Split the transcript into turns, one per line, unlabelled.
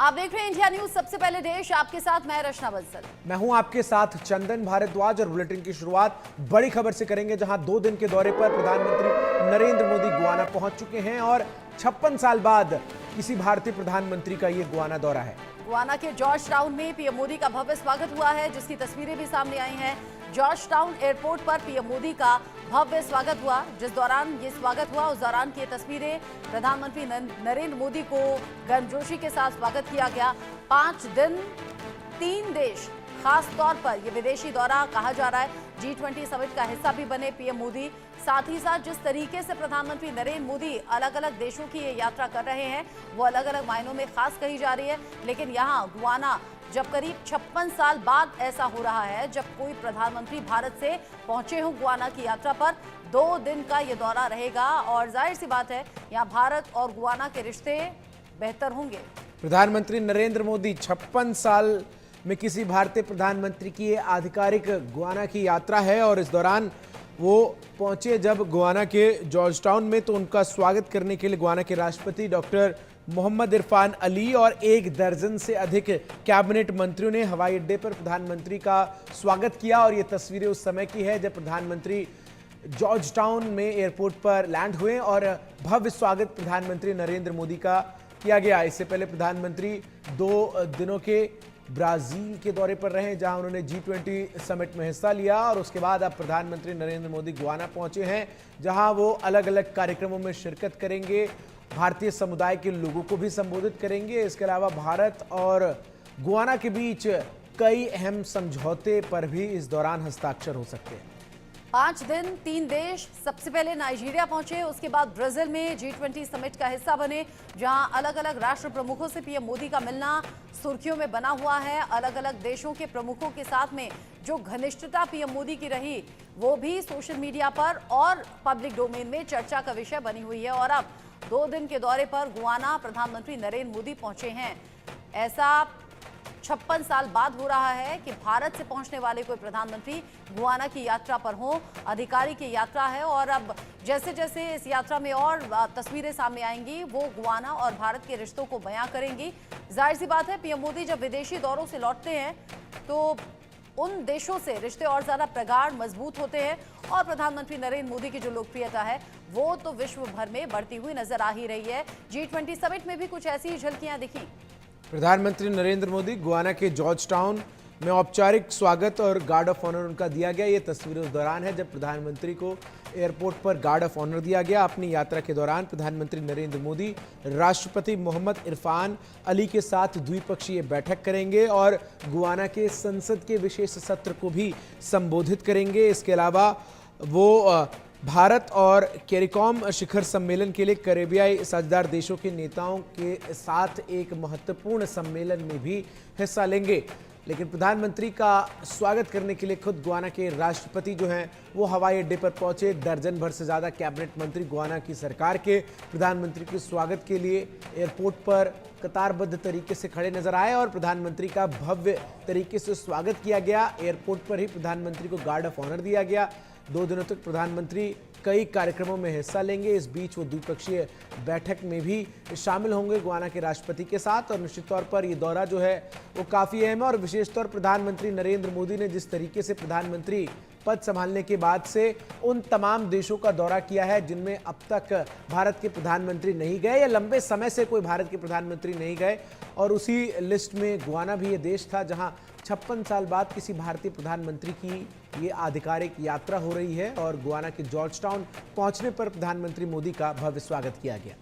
आप देख रहे हैं इंडिया न्यूज। सबसे पहले देश, आपके साथ मैं रचना बंसल।
मैं हूं आपके साथ चंदन भारद्वाज और बुलेटिन की शुरुआत बड़ी खबर से करेंगे, जहां 2 दिन के दौरे पर प्रधानमंत्री नरेंद्र मोदी गुआना पहुंच चुके हैं और 56 साल बाद किसी भारतीय प्रधानमंत्री का ये गुआना दौरा है।
गुआना के जॉर्ज टाउन में पीएम मोदी का भव्य स्वागत हुआ है, जिसकी तस्वीरें भी सामने आई हैं। जॉर्ज टाउन एयरपोर्ट पर पीएम मोदी का भव्य स्वागत हुआ। जिस दौरान ये स्वागत हुआ उस दौरान की तस्वीरें, प्रधानमंत्री नरेंद्र मोदी को गर्मजोशी के साथ स्वागत किया गया। 5 दिन 3 देश, खास तौर पर ये विदेशी दौरा कहा जा रहा है। G20 समिट का हिस्सा भी बने पीएम मोदी। साथ ही साथ जिस तरीके से प्रधानमंत्री नरेंद्र मोदी अलग अलग देशों की ये यात्रा कर रहे हैं, वो अलग अलग मायनों में खास कही जा रही है। लेकिन यहाँ गुआना जब करीब 56 साल बाद ऐसा हो रहा है जब कोई प्रधानमंत्री भारत से पहुंचे हों गुआना की यात्रा पर। 2 दिन का ये दौरा रहेगा और जाहिर सी बात है यहाँ भारत और गुआना के रिश्ते बेहतर होंगे।
प्रधानमंत्री नरेंद्र मोदी 56 साल में किसी भारतीय प्रधानमंत्री की ये आधिकारिक गुआना की यात्रा है और इस दौरान वो पहुंचे जब गुआना के जॉर्ज टाउन में, तो उनका स्वागत करने के लिए गुआना के राष्ट्रपति डॉक्टर मोहम्मद इरफान अली और 1 दर्जन से अधिक कैबिनेट मंत्रियों ने हवाई अड्डे पर प्रधानमंत्री का स्वागत किया। और ये तस्वीरें उस समय की है जब प्रधानमंत्री जॉर्ज टाउन में एयरपोर्ट पर लैंड हुए और भव्य स्वागत प्रधानमंत्री नरेंद्र मोदी का किया गया। इससे पहले प्रधानमंत्री 2 दिनों के ब्राजील के दौरे पर रहे, जहां उन्होंने G20 समिट में हिस्सा लिया और उसके बाद अब प्रधानमंत्री नरेंद्र मोदी गुआना पहुंचे हैं, जहां वो अलग अलग कार्यक्रमों में शिरकत करेंगे, भारतीय समुदाय के लोगों को भी संबोधित करेंगे। इसके अलावा भारत और गुआना के बीच कई अहम समझौते पर भी इस दौरान हस्ताक्षर हो सकते हैं।
5 दिन 3 देश, सबसे पहले नाइजीरिया पहुंचे, उसके बाद ब्राजील में G20 समिट का हिस्सा बने, जहां अलग अलग राष्ट्र प्रमुखों से पीएम मोदी का मिलना सुर्खियों में बना हुआ है। अलग अलग देशों के प्रमुखों के साथ में जो घनिष्ठता पीएम मोदी की रही, वो भी सोशल मीडिया पर और पब्लिक डोमेन में चर्चा का विषय बनी हुई है। और अब 2 दिन के दौरे पर गुआना प्रधानमंत्री नरेंद्र मोदी पहुंचे हैं। ऐसा 56 साल बाद हो रहा है कि भारत से पहुंचने वाले कोई प्रधानमंत्री गुआना की यात्रा पर हो। अधिकारी की यात्रा है और अब जैसे जैसे इस यात्रा में और तस्वीरें सामने आएंगी, वो गुआना और भारत के रिश्तों को बयां करेंगी। जाहिर सी बात है, पीएम मोदी जब विदेशी दौरों से लौटते हैं तो उन देशों से रिश्ते और ज्यादा प्रगाढ़ मजबूत होते हैं और प्रधानमंत्री नरेंद्र मोदी की जो लोकप्रियता है वो तो विश्व भर में बढ़ती हुई नजर आ ही रही है। G20 समिट में भी कुछ ऐसी झलकियां दिखी।
प्रधानमंत्री नरेंद्र मोदी गुआना के जॉर्ज टाउन में औपचारिक स्वागत और गार्ड ऑफ ऑनर उनका दिया गया। ये तस्वीरें उस दौरान है जब प्रधानमंत्री को एयरपोर्ट पर गार्ड ऑफ ऑनर दिया गया। अपनी यात्रा के दौरान प्रधानमंत्री नरेंद्र मोदी राष्ट्रपति मोहम्मद इरफान अली के साथ द्विपक्षीय बैठक करेंगे और गुआना के संसद के विशेष सत्र को भी संबोधित करेंगे। इसके अलावा वो भारत और कैरिकॉम शिखर सम्मेलन के लिए कैरेबियाई साझेदार देशों के नेताओं के साथ एक महत्वपूर्ण सम्मेलन में भी हिस्सा लेंगे। लेकिन प्रधानमंत्री का स्वागत करने के लिए खुद गुआना के राष्ट्रपति जो हैं वो हवाई अड्डे पर पहुंचे। दर्जन भर से ज़्यादा कैबिनेट मंत्री गुआना की सरकार के प्रधानमंत्री के स्वागत के लिए एयरपोर्ट पर कतारबद्ध तरीके से खड़े नजर आए और प्रधानमंत्री का भव्य तरीके से स्वागत किया गया। एयरपोर्ट पर ही प्रधानमंत्री को गार्ड ऑफ ऑनर दिया गया। 2 दिनों तक प्रधानमंत्री कई कार्यक्रमों में हिस्सा लेंगे। इस बीच वो द्विपक्षीय बैठक में भी शामिल होंगे गुआना के राष्ट्रपति के साथ। और निश्चित तौर पर ये दौरा जो है वो काफ़ी अहम है और विशेष तौर प्रधानमंत्री नरेंद्र मोदी ने जिस तरीके से प्रधानमंत्री पद संभालने के बाद से उन तमाम देशों का दौरा किया है जिनमें अब तक भारत के प्रधानमंत्री नहीं गए या लंबे समय से कोई भारत के प्रधानमंत्री नहीं गए, और उसी लिस्ट में गुआना भी ये देश था जहां 56 साल बाद किसी भारतीय प्रधानमंत्री की ये आधिकारिक यात्रा हो रही है। और गुआना के जॉर्ज टाउन पहुंचने पर प्रधानमंत्री मोदी का भव्य स्वागत किया गया।